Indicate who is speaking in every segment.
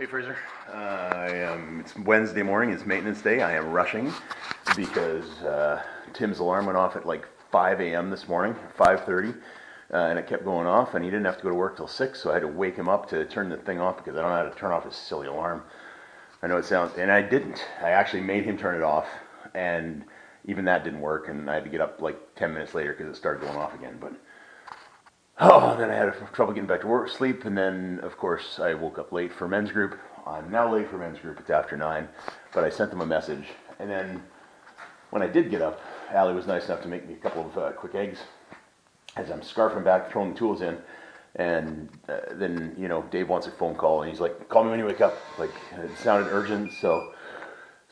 Speaker 1: Hey Fraser, it's Wednesday morning, it's maintenance day. I am rushing because Tim's alarm went off at like 5 a.m. this morning, 5:30, and it kept going off, and he didn't have to go to work till 6, so I had to wake him up to turn the thing off because I don't know how to turn off his silly alarm. I know it sounds, and I didn't. I actually made him turn it off, and even that didn't work, and I had to get up like 10 minutes later because it started going off again, but then I had trouble getting back to work, sleep, and then, of course, I woke up late for men's group. I'm now late for men's group. It's after 9, but I sent them a message. And then when I did get up, Allie was nice enough to make me a couple of quick eggs as I'm scarfing back, throwing the tools in. And then, Dave wants a phone call, and he's like, call me when you wake up. Like, it sounded urgent, so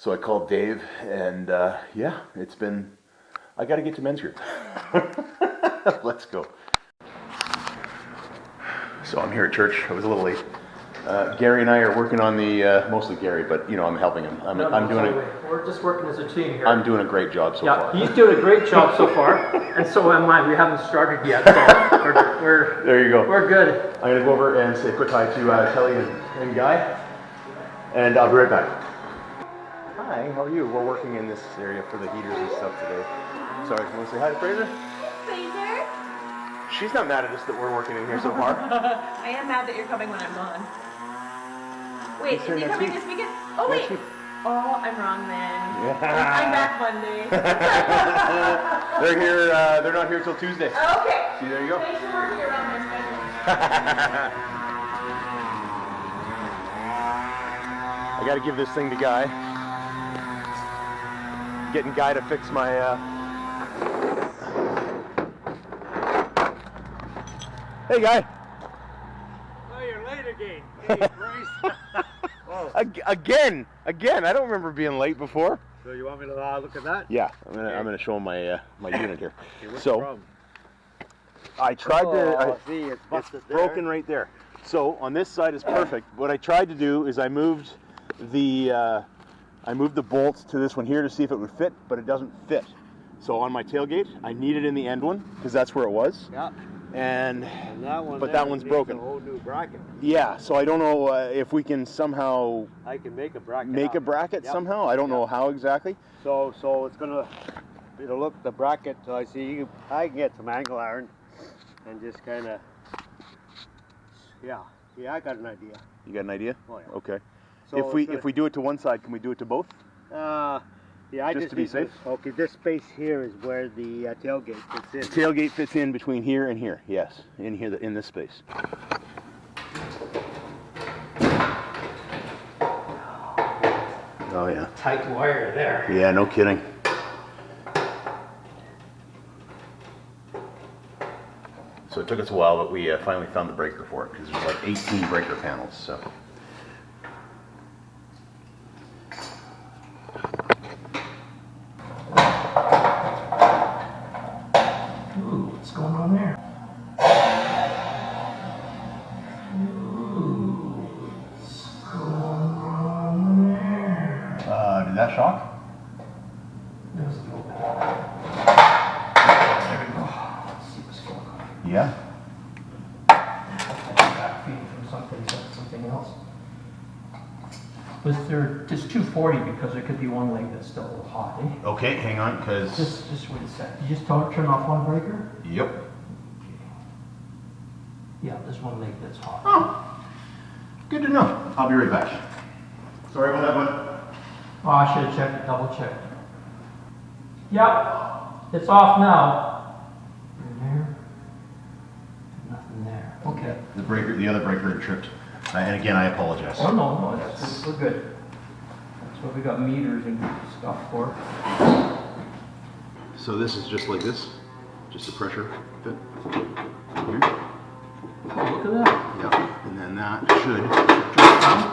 Speaker 1: I called Dave, and it's been, I got to get to men's group. Let's go. So I'm here at church. I was a little late. Gary and I are working on the, mostly Gary, but I'm helping him.
Speaker 2: We're just working as a team here.
Speaker 1: I'm doing a great job so far.
Speaker 2: Yeah, he's doing a great job so far, and so am I. We haven't started yet, so we're
Speaker 1: there you go.
Speaker 2: We're good.
Speaker 1: I'm gonna go over and say a quick hi to Kelly and Guy, and I'll be right back. Hi, how are you? We're working in this area for the heaters and stuff today. Sorry, you want to say hi to Fraser?
Speaker 3: Fraser?
Speaker 1: She's not mad at us that we're working in here so far.
Speaker 3: I am mad that you're coming when I'm gone. Wait, is he coming this weekend? Oh, wait. Oh, I'm wrong then. Yeah. I'm back Monday.
Speaker 1: They're here, they're not here till Tuesday.
Speaker 3: Oh, okay.
Speaker 1: See, there you go.
Speaker 3: Thanks for working around my schedule.
Speaker 1: I gotta give this thing to Guy. Getting Guy to fix my, Hey, Guy.
Speaker 4: Oh, you're late again. Hey, Bryce. Oh.
Speaker 1: Again. I don't remember being late before.
Speaker 4: So you want me to look at that?
Speaker 1: Yeah, I'm gonna show him my my unit here.
Speaker 4: Okay, what's
Speaker 1: so
Speaker 4: the problem?
Speaker 1: I tried to.
Speaker 4: See, it's busted there.
Speaker 1: Broken right there. So on this side is perfect. What I tried to do is I moved the bolts to this one here to see if it would fit, but it doesn't fit. So on my tailgate, I need it in the end one because that's where it was.
Speaker 4: Yeah.
Speaker 1: And
Speaker 4: that one,
Speaker 1: but that one's broken.
Speaker 4: A whole new bracket.
Speaker 1: Yeah, so I don't know if we can somehow.
Speaker 4: I can make a bracket.
Speaker 1: Make a bracket somehow. I don't know how exactly.
Speaker 4: So it's gonna. It'll look the bracket. So I see. I can get some angle iron, and just kind of. Yeah. I got an idea.
Speaker 1: You got an idea?
Speaker 4: Oh yeah.
Speaker 1: Okay.
Speaker 4: So
Speaker 1: if we do it to one side, can we do it to both?
Speaker 4: Yeah, I
Speaker 1: just to be safe.
Speaker 4: Okay, this space here is where the tailgate fits in.
Speaker 1: The tailgate fits in between here and here. Yes, in here, in this space. Oh yeah.
Speaker 2: Tight wire there.
Speaker 1: Yeah, no kidding. So it took us a while, but we finally found the breaker for it because there's like 18 breaker panels. So.
Speaker 2: What's going on there? What's going on there?
Speaker 1: Did that shock?
Speaker 2: There's a little bit. There we go. Let's see what's going on.
Speaker 1: Yeah.
Speaker 2: Back feeding from something else. Was there just 240 because there could be one leg that's still a little hot, eh?
Speaker 1: Okay, hang on, because.
Speaker 2: Just wait a sec. You just turn off one breaker?
Speaker 1: Yep.
Speaker 2: Okay. Yeah, there's one leg that's hot.
Speaker 1: Oh, good to know. I'll be right back. Sorry about that one.
Speaker 2: Oh, I should have checked it, double checked. Yep, it's off now. In there. Nothing there. Okay.
Speaker 1: The other breaker had tripped. And again, I apologize.
Speaker 2: Oh no, we're good. That's what we got meters and stuff for.
Speaker 1: So this is just like this, just a pressure fit. Here.
Speaker 2: Oh, look at that.
Speaker 1: Yeah, and then that should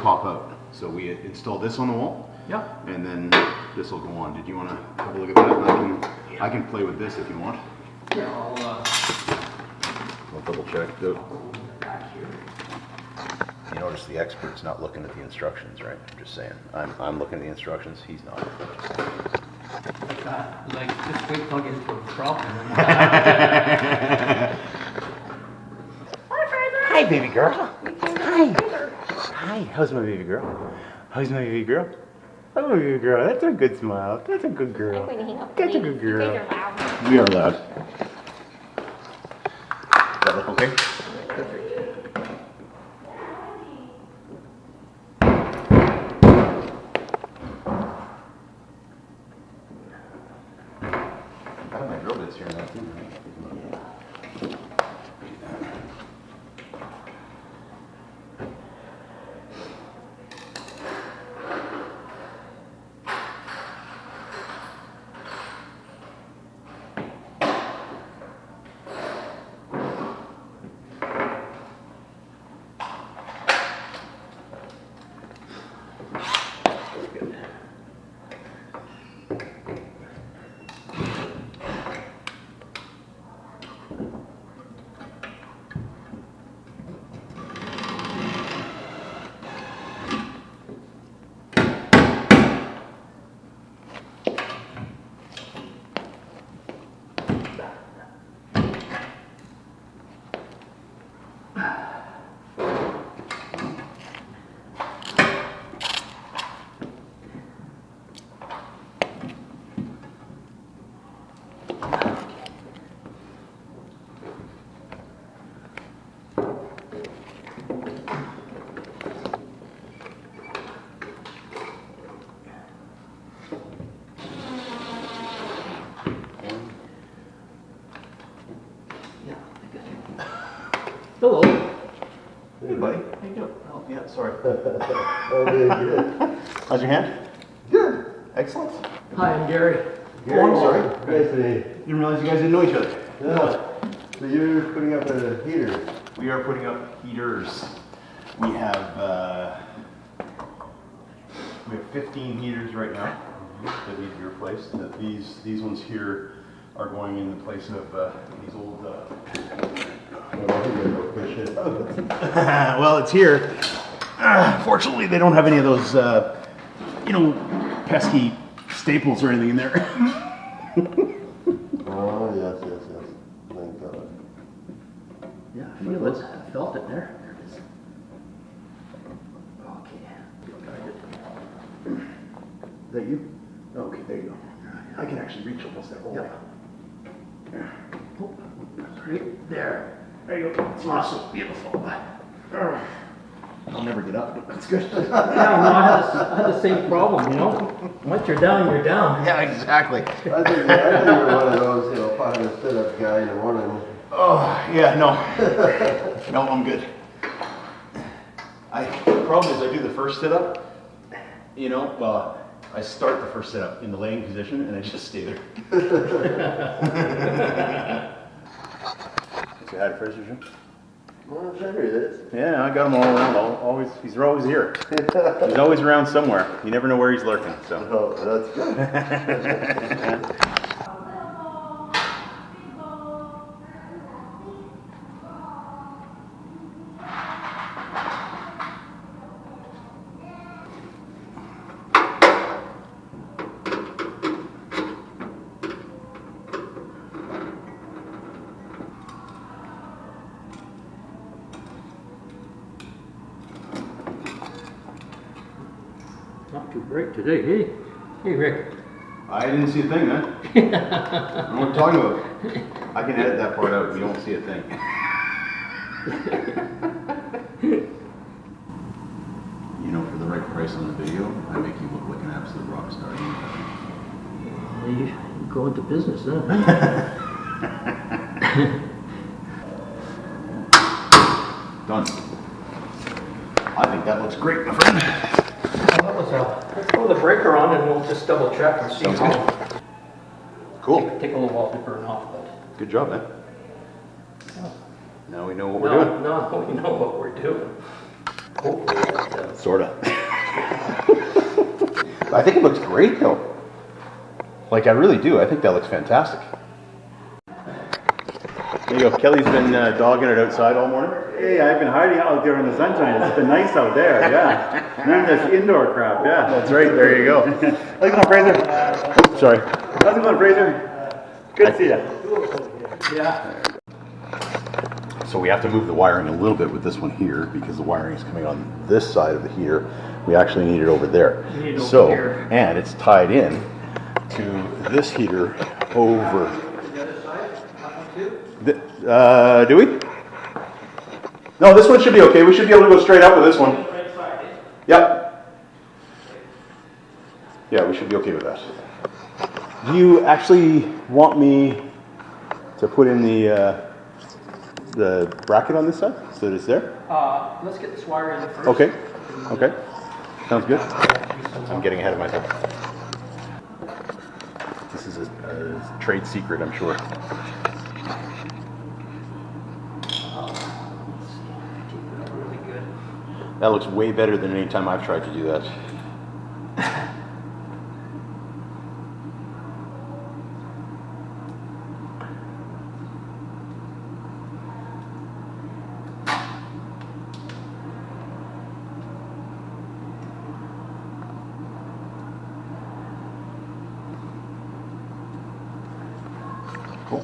Speaker 1: pop out. So we install this on the wall.
Speaker 2: Yep.
Speaker 1: And then this will go on. Did you want to have a look at that? I can play with this if you want.
Speaker 2: Yeah,
Speaker 1: I'll double check.
Speaker 2: back here.
Speaker 1: You notice the expert's not looking at the instructions, right? I'm just saying. I'm looking at the instructions. He's not.
Speaker 2: Like just wait till I get into a problem.
Speaker 1: Hi, baby girl. Hi. hi, how's my baby girl? How's my baby girl? Oh, my baby girl, that's a good smile. That's a good girl.
Speaker 3: I'm going to hang up.
Speaker 1: That's a good girl.
Speaker 3: You guys are loud.
Speaker 1: We are loud. Does that look okay? I have my drill bits here now too.
Speaker 2: Hello.
Speaker 1: Hey, buddy. How you doing? Oh, yeah, sorry.
Speaker 4: Okay, good.
Speaker 1: How's your hand? Good. Excellent.
Speaker 2: Hi, I'm Gary.
Speaker 1: Gary,
Speaker 2: Oh,
Speaker 1: sorry.
Speaker 4: Nice to meet you.
Speaker 1: Didn't realize you guys didn't know each other.
Speaker 4: Yeah. So you're putting up a heater.
Speaker 1: We are putting up heaters. We have 15 heaters right now that need to be replaced. These ones here are going in the place of these old. Well, it's here. Fortunately, they don't have any of those, pesky staples or anything in there.
Speaker 4: Oh, yes, yes, yes. Thank God.
Speaker 2: Yeah, I feel it. I felt it there. There it is. Okay.
Speaker 1: Is that you? Okay, there you go. I can actually reach almost that whole way.
Speaker 2: Oh, right there.
Speaker 1: There you go.
Speaker 2: It's awesome. Beautiful.
Speaker 1: I'll never get up, but that's good.
Speaker 2: Yeah, no, I had the same problem, you know? Once you're down, you're down.
Speaker 1: Yeah, exactly.
Speaker 4: I think you're one of those, 500 sit-up guy in the morning.
Speaker 1: Oh, yeah, no. No, I'm good. The problem is I do the first sit-up, I start the first sit-up in the laying position and I just stay there. Say hi to Fraser, Jim.
Speaker 4: Well, there it is.
Speaker 1: Yeah, I got him all around. He's always here. He's always around somewhere. You never know where he's lurking. So.
Speaker 4: Oh, that's good.
Speaker 2: Not too bright today, hey? Hey, Rick.
Speaker 1: I didn't see a thing, man. I don't know what you're talking about. I can edit that part out. You don't see a thing. For the right price on the video, I make you look like an absolute rock star.
Speaker 2: You go into business, huh?
Speaker 1: Done. I think that looks great, my friend.
Speaker 2: That was let's throw the breaker on and we'll just double check and see
Speaker 1: Sounds
Speaker 2: how.
Speaker 1: Cool.
Speaker 2: Take a little while to burn off, but.
Speaker 1: Good job, man. Now we know what we're doing.
Speaker 2: No, we know what we're doing. Hopefully that's
Speaker 1: Sorta. I think it looks great, though. Like, I really do. I think that looks fantastic. There you go. Kelly's been dogging it outside all morning.
Speaker 5: Hey, I've been hiding out there in the sunshine. It's been nice out there, yeah. None of this indoor crap, yeah.
Speaker 1: That's right. There you go.
Speaker 5: How's it going, Fraser?
Speaker 1: Sorry.
Speaker 5: How's it going, Fraser? Good to see you.
Speaker 2: Yeah.
Speaker 1: So we have to move the wiring a little bit with this one here because the wiring is coming on this side of the heater. We actually need it over there.
Speaker 2: You need it over
Speaker 1: So,
Speaker 2: here.
Speaker 1: and it's tied in to this heater over.
Speaker 2: The other side, that one too?
Speaker 1: Do we? No, this one should be okay. We should be able to go straight up with this one.
Speaker 2: Right side, eh?
Speaker 1: Yep. Yeah, we should be okay with that. Do you actually want me to put in the bracket on this side so that it's there?
Speaker 2: Let's get this wire in first.
Speaker 1: Okay. Okay. Sounds good. I'm getting ahead of myself. This is a trade secret, I'm sure.
Speaker 2: Really good.
Speaker 1: That looks way better than any time I've tried to do that. Cool.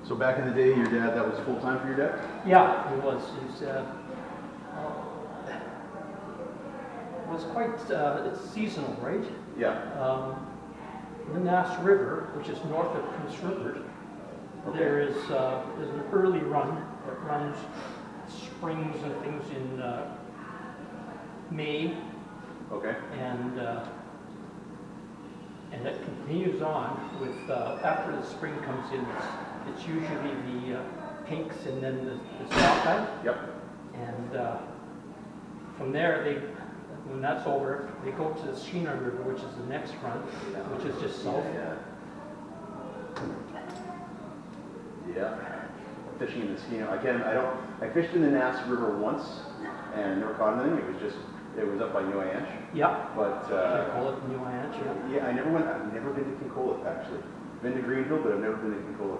Speaker 1: So back in the day, your dad, that was full time for your dad?
Speaker 2: Yeah, it was. It was quite, it's seasonal, right?
Speaker 1: Yeah.
Speaker 2: The Nass River, which is north of Prince Rupert, there's an early run that runs springs and things in May,
Speaker 1: Okay.
Speaker 2: and it continues on with after the spring comes in. It's usually the pinks and then the sockeye,
Speaker 1: Yep.
Speaker 2: and from there when that's over, they go to the Sheena River, which is the next run, which is just south.
Speaker 1: Yeah. Fishing in the Skeena. Again, I fished in the Nass River once and never caught anything. It was up by New Ange.
Speaker 2: Yeah.
Speaker 1: But
Speaker 2: They call it New Ange, yeah.
Speaker 1: yeah, I've never been to Kincola actually. Been to Greenville, but I've never been to Kincola.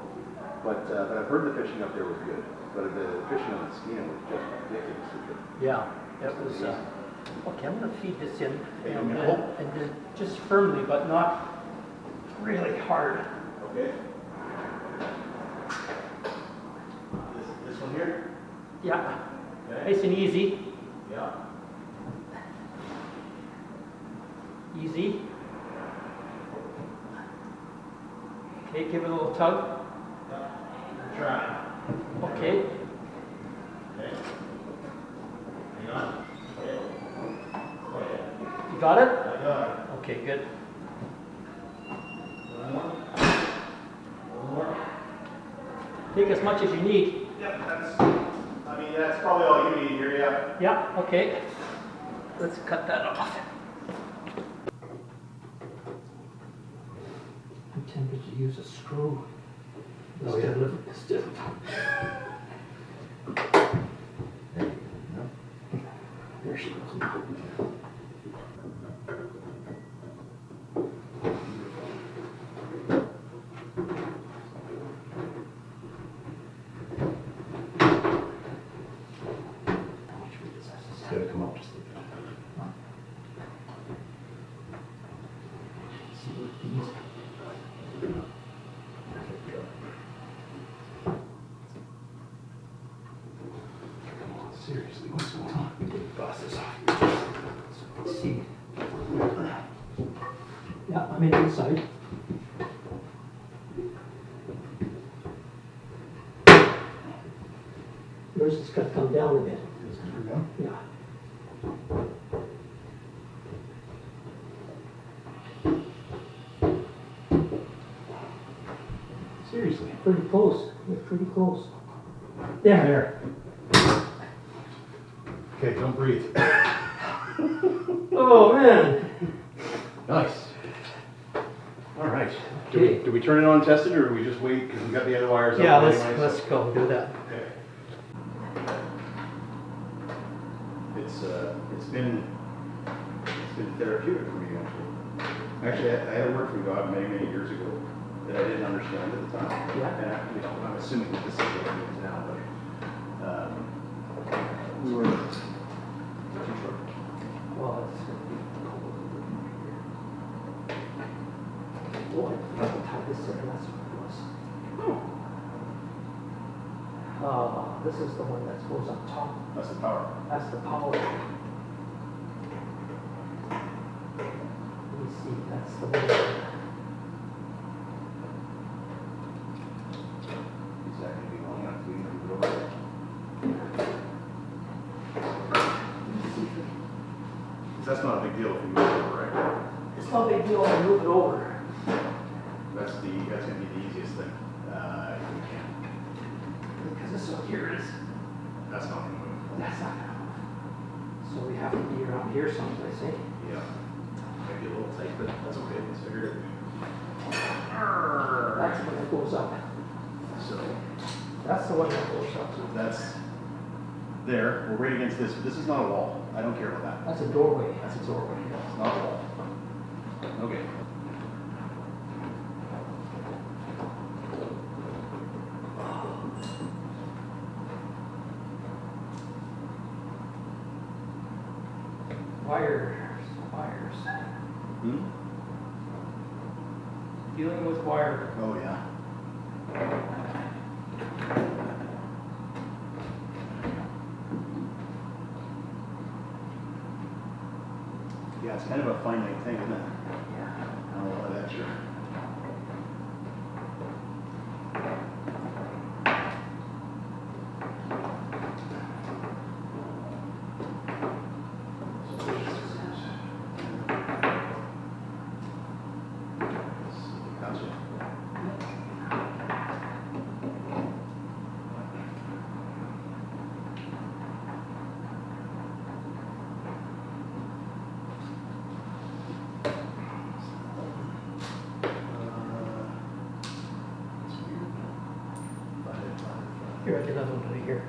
Speaker 1: But I've heard the fishing up there was good. But the fishing on the Skeena was just ridiculously good.
Speaker 2: Yeah, it was. Okay, I'm going to feed this in
Speaker 1: Okay,
Speaker 2: and
Speaker 1: okay.
Speaker 2: then just firmly, but not really hard.
Speaker 1: Okay. This one here?
Speaker 2: Yeah,
Speaker 1: Okay.
Speaker 2: nice and easy.
Speaker 1: Yeah.
Speaker 2: Easy. Okay, give it a little tug.
Speaker 1: Try.
Speaker 2: Okay.
Speaker 1: Okay. Hang on. Okay.
Speaker 2: You got it?
Speaker 1: I got it.
Speaker 2: Okay, good.
Speaker 1: One more. One more.
Speaker 2: Take as much as you need.
Speaker 1: Yep, that's probably all you need here, yeah.
Speaker 2: Yeah, okay. Let's cut that off. I'm tempted to use a screw instead of. There she goes.
Speaker 1: It's gotta come up just a little bit. Seriously, what's going on? Bust this off.
Speaker 2: Let's see. Yeah, I'm in inside. Yours has got to come down a bit. Yeah.
Speaker 1: Seriously.
Speaker 2: Pretty close. You're pretty close. There.
Speaker 1: Okay, don't breathe.
Speaker 2: Oh, man.
Speaker 1: Nice. All right.
Speaker 2: Okay.
Speaker 1: Do we turn it on and test it, or do we just wait because we got the other wires up?
Speaker 2: Yeah,
Speaker 1: anyway, so-
Speaker 2: let's go do that.
Speaker 1: Okay. It's been therapeutic for me actually. Actually, I had a word from God many years ago that I didn't understand at the time.
Speaker 2: Yeah.
Speaker 1: And I'm assuming that this is what it is now, but we were.
Speaker 2: Well, it's going to be cold. Boy, I forgot to tie this in. That's what it was. this is the one that goes up top.
Speaker 1: That's the power.
Speaker 2: That's the power. Let me see, that's the one.
Speaker 1: Is that gonna be long enough for you to move it over? That's not a big deal if you move it over, right?
Speaker 2: It's no big deal to move it over.
Speaker 1: That's gonna be the easiest thing. If we can.
Speaker 2: Because this one here is,
Speaker 1: That's not gonna move.
Speaker 2: that's not gonna move. So we have to be around here someplace, eh?
Speaker 1: Yeah. Might be a little tight, but that's okay. Let's figure it
Speaker 2: That's the one that goes up.
Speaker 1: out. So
Speaker 2: That's the one that goes up.
Speaker 1: that's there. We're right against this. This is not a wall. I don't care about that.
Speaker 2: That's a doorway.
Speaker 1: That's a doorway. It's not a wall. Okay.
Speaker 2: Wires.
Speaker 1: Hmm?
Speaker 2: Dealing with wire.
Speaker 1: Oh yeah. Yeah, it's kind of a finite thing, isn't it?
Speaker 2: Yeah.
Speaker 1: I don't know that sure. Gotcha.
Speaker 2: Here, I get another one right here.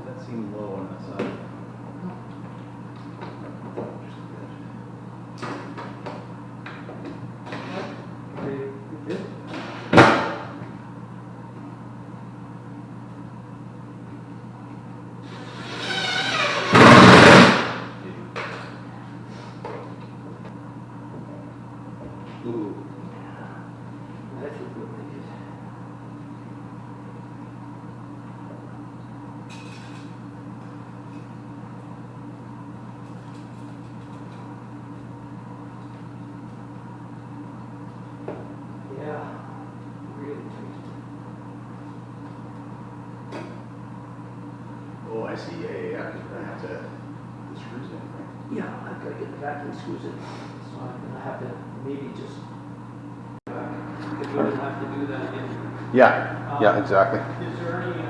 Speaker 1: That seemed low on that side. Ooh.
Speaker 2: That's a good thing. Yeah, really tight.
Speaker 1: Oh, I see. Yeah, yeah, yeah. 'Cause we're gonna have to put the screws in, right?
Speaker 2: Yeah, I've got to get the vacuum screws in, so I'm gonna have to maybe just. If we would have to do that in.
Speaker 1: Yeah. Yeah. Exactly.
Speaker 2: Is there any,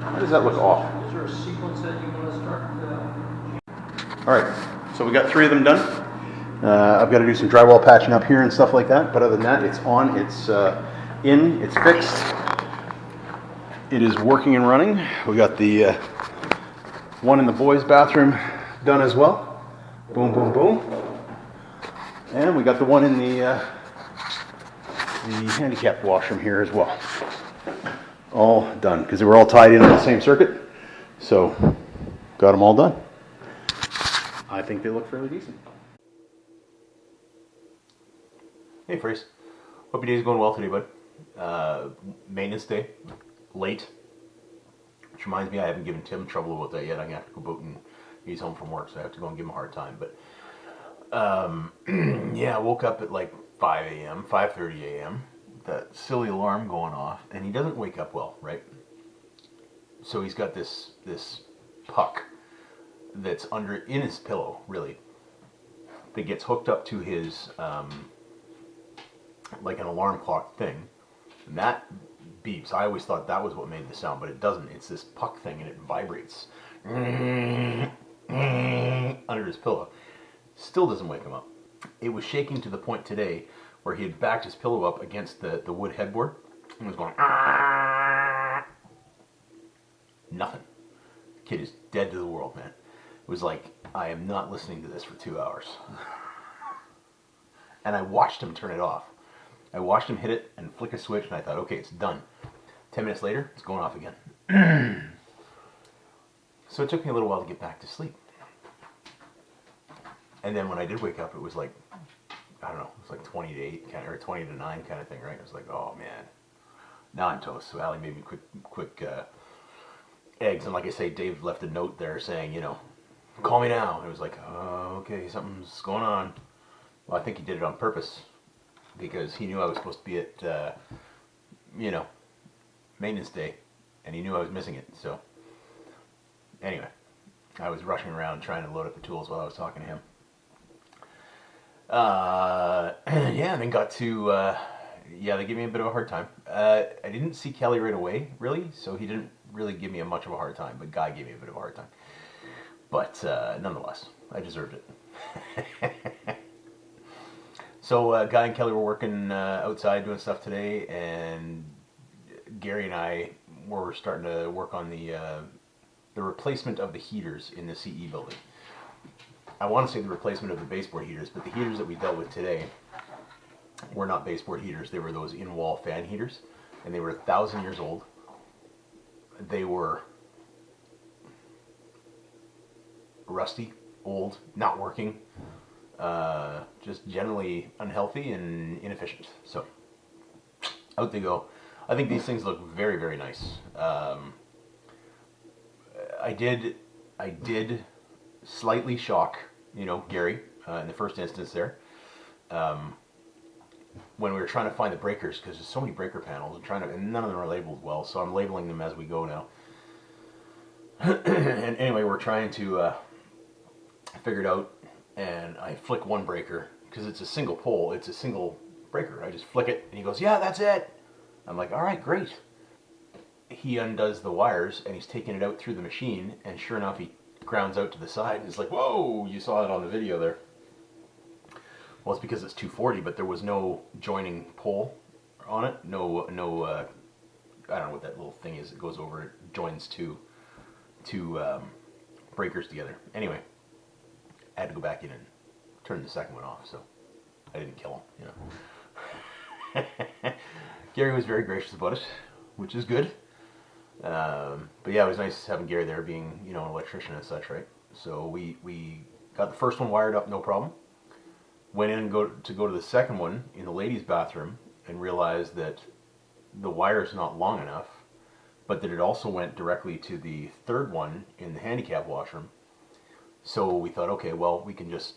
Speaker 1: How does that look off?
Speaker 2: is there a sequence that you want to start?
Speaker 1: All right, so we got 3 of them done. I've got to do some drywall patching up here and stuff like that, but other than that, it's on, it's in, it's fixed. It is working and running. We got the one in the boys' bathroom done as well. Boom, boom, boom. And we got the one in the handicapped washroom here as well. All done, because they were all tied in on the same circuit. So, got them all done. I think they look fairly decent. Hey, Fraser. Hope your day's going well today, bud. Maintenance day, late. Which reminds me, I haven't given Tim trouble about that yet. I'm gonna have to go out and he's home from work, so I have to go and give him a hard time. But yeah, I woke up at like 5 a.m., 5:30 a.m. That silly alarm going off, and he doesn't wake up well, right? So he's got this puck that's in his pillow, really, that gets hooked up to his like an alarm clock thing, and that beeps. I always thought that was what made the sound, but it doesn't. It's this puck thing, and it vibrates under his pillow. Still doesn't wake him up. It was shaking to the point today where he had backed his pillow up against the wood headboard and was going nothing. Kid is dead to the world, man. It was like, I am not listening to this for 2 hours. And I watched him turn it off. I watched him hit it and flick a switch, and I thought, okay, it's done. 10 minutes later, it's going off again. So it took me a little while to get back to sleep. And then when I did wake up, it was like, I don't know, it was like 20 to 8, or 20 to 9 kind of thing, right? It was like, oh man, now I'm toast. So Allie made me quick eggs, and like I say, Dave left a note there saying, you know, call me now. And it was like, oh, okay, something's going on. Well, I think he did it on purpose, because he knew I was supposed to be at, you know, maintenance day, and he knew I was missing it. So anyway, I was rushing around trying to load up the tools while I was talking to him. Yeah, and then got to, yeah, they gave me a bit of a hard time. I didn't see Kelly right away, really, so he didn't really give me much of a hard time, but Guy gave me a bit of a hard time. But nonetheless, I deserved it. So Guy and Kelly were working outside doing stuff today, and Gary and I were starting to work on the replacement of the heaters in the CE building. I want to say the replacement of the baseboard heaters, but the heaters that we dealt with today were not baseboard heaters. They were those in-wall fan heaters, and they were 1,000 years old. They were rusty, old, not working, just generally unhealthy and inefficient. So out they go. I think these things look very, very nice. I did slightly shock, you know, Gary in the first instance there, when we were trying to find the breakers, because there's so many breaker panels and none of them are labeled well, so I'm labeling them as we go now. And anyway, we're trying to figure it out, and I flick one breaker because it's a single pole, it's a single breaker. I just flick it, and he goes, "Yeah, that's it." I'm like, "All right, great." He undoes the wires, and he's taking it out through the machine, and sure enough, he grounds out to the side, and it's like, whoa, you saw it on the video there. Well, it's because it's 240, but there was no joining pole on it. No, I don't know what that little thing is that goes over it, joins two breakers together. Anyway, I had to go back in and turn the second one off, so I didn't kill him, you know. Gary was very gracious about it, which is good. But yeah, it was nice having Gary there, being, you know, an electrician and such, right? So we got the first one wired up, no problem. Went in and go to the second one in the ladies' bathroom, and realized that the wire's not long enough, but that it also went directly to the third one in the handicap washroom. So we thought, okay, well, we can just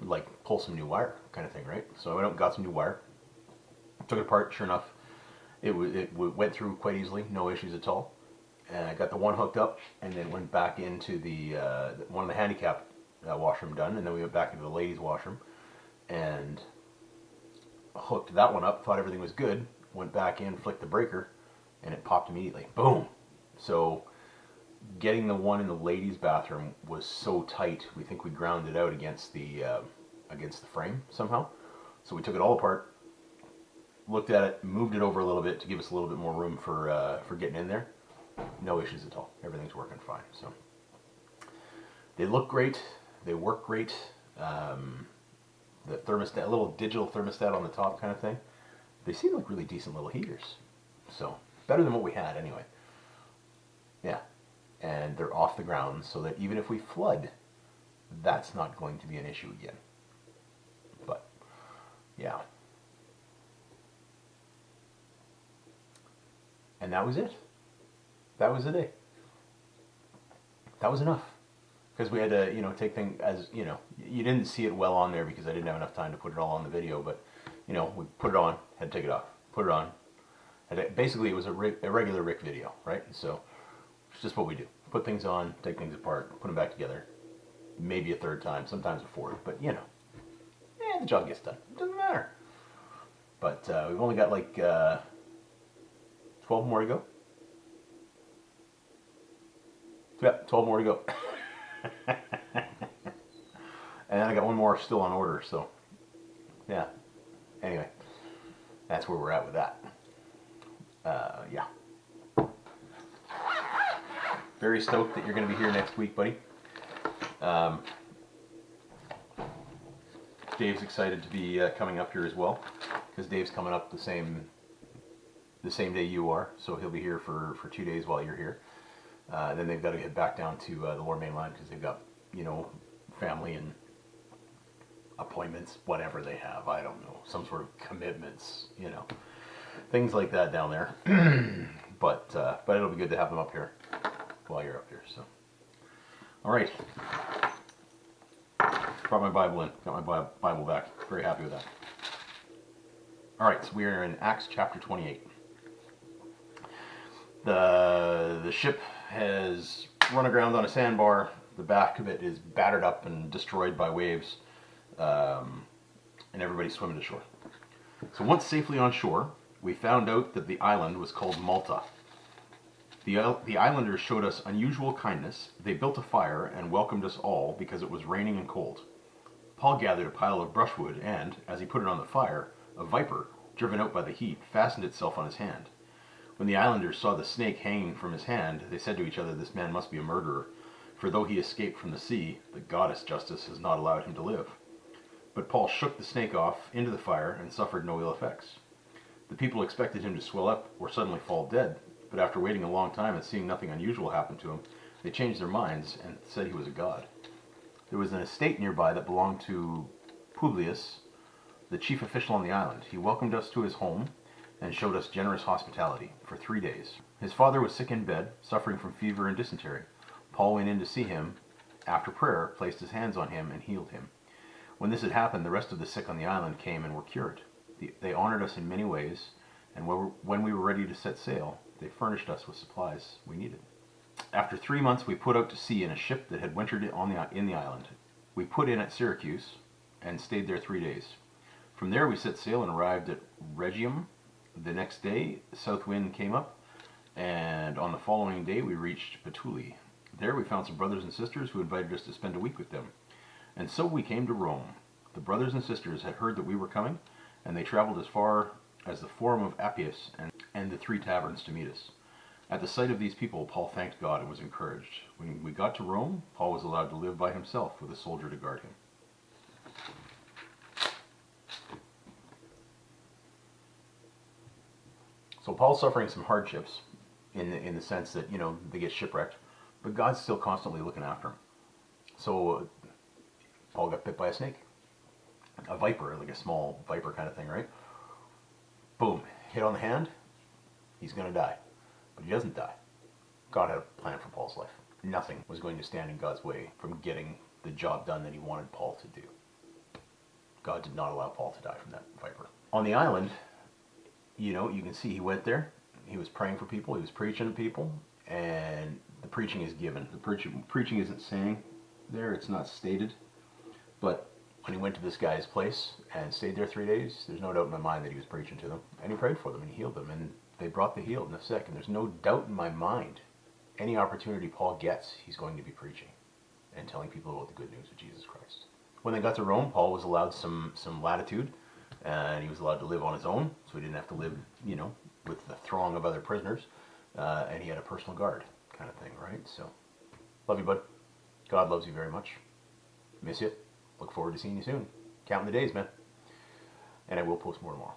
Speaker 1: like pull some new wire, kind of thing, right? So I went out and got some new wire, took it apart. Sure enough, it went through quite easily, no issues at all. And I got the one hooked up, and then went back into the one of the handicap washroom done, and then we went back into the ladies' washroom and hooked that one up. Thought everything was good. Went back in, flicked the breaker, and it popped immediately. Boom! So getting the one in the ladies' bathroom was so tight. We think we ground it out against the frame somehow. So we took it all apart, looked at it, moved it over a little bit to give us a little bit more room for getting in there. No issues at all. Everything's working fine. So they look great. They work great. The thermostat, a little digital thermostat on the top kind of thing. They seem like really decent little heaters. So better than what we had anyway. Yeah. And they're off the ground, so that even if we flood, that's not going to be an issue again. But yeah. And that was it. That was the day. That was enough. Because we had to, you know, take things as, you know, you didn't see it well on there because I didn't have enough time to put it all on the video, but, you know, we put it on, had to take it off, put it on. Basically, it was a regular Rick video, right? So it's just what we do. Put things on, take things apart, put them back together. Maybe a third time, sometimes a fourth, but, you know, the job gets done. It doesn't matter. But we've only got like 12 more to go. Yeah, 12 more to go. And then I got one more still on order, so yeah. Anyway, that's where we're at with that. Yeah. very stoked that you're going to be here next week, buddy. Dave's excited to be coming up here as well, because Dave's coming up the same day you are, so he'll be here for 2 days while you're here. Then they've got to get back down to the Lower Mainland because they've got, family and appointments, whatever they have. I don't know, some sort of commitments, things like that down there. But it'll be good to have them up here while you're up here. So, all right. Brought my Bible in. Got my Bible back. Very happy with that. All right, so we are in Acts chapter 28. The ship has run aground on a sandbar. The back of it is battered up and destroyed by waves, and everybody's swimming to shore. So once safely on shore, we found out that the island was called Malta. The islanders showed us unusual kindness. They built a fire and welcomed us all because it was raining and cold. Paul gathered a pile of brushwood and, as he put it on the fire, a viper, driven out by the heat, fastened itself on his hand. When the islanders saw the snake hanging from his hand, they said to each other, "This man must be a murderer, for though he escaped from the sea, the goddess Justice has not allowed him to live." But Paul shook the snake off into the fire and suffered no ill effects. The people expected him to swell up or suddenly fall dead, but after waiting a long time and seeing nothing unusual happen to him, they changed their minds and said he was a god. There was an estate nearby that belonged to Publius, the chief official on the island. He welcomed us to his home and showed us generous hospitality for 3 days. His father was sick in bed, suffering from fever and dysentery. Paul went in to see him, after prayer, placed his hands on him and healed him. When this had happened, the rest of the sick on the island came and were cured. They honored us in many ways, and when we were ready to set sail, they furnished us with supplies we needed. After 3 months, we put out to sea in a ship that had wintered in the island. We put in at Syracuse and stayed there 3 days. From there, we set sail and arrived at Rhegium. The next day, the south wind came up, and on the following day, we reached Puteoli. There, we found some brothers and sisters who invited us to spend a week with them. And so we came to Rome. The brothers and sisters had heard that we were coming, and they traveled as far as the Forum of Appius and the 3 taverns to meet us. At the sight of these people, Paul thanked God and was encouraged. When we got to Rome, Paul was allowed to live by himself with a soldier to guard him. So Paul's suffering some hardships in the sense that, they get shipwrecked, but God's still constantly looking after him. So Paul got bit by a snake, a viper, like a small viper kind of thing, right? Boom, hit on the hand, he's going to die. But he doesn't die. God had a plan for Paul's life. Nothing was going to stand in God's way from getting the job done that he wanted Paul to do. God did not allow Paul to die from that viper. On the island, you can see he went there. He was praying for people. He was preaching to people. And the preaching is given. The preaching isn't saying there. It's not stated. But when he went to this guy's place and stayed there 3 days, there's no doubt in my mind that he was preaching to them. And he prayed for them and he healed them. And they brought the healed and the sick. And there's no doubt in my mind, any opportunity Paul gets, he's going to be preaching and telling people about the good news of Jesus Christ. When they got to Rome, Paul was allowed some latitude. And he was allowed to live on his own, so he didn't have to live, with the throng of other prisoners. And he had a personal guard kind of thing, right? So, love you, bud. God loves you very much. Miss you. Look forward to seeing you soon. Counting the days, man. And I will post more tomorrow.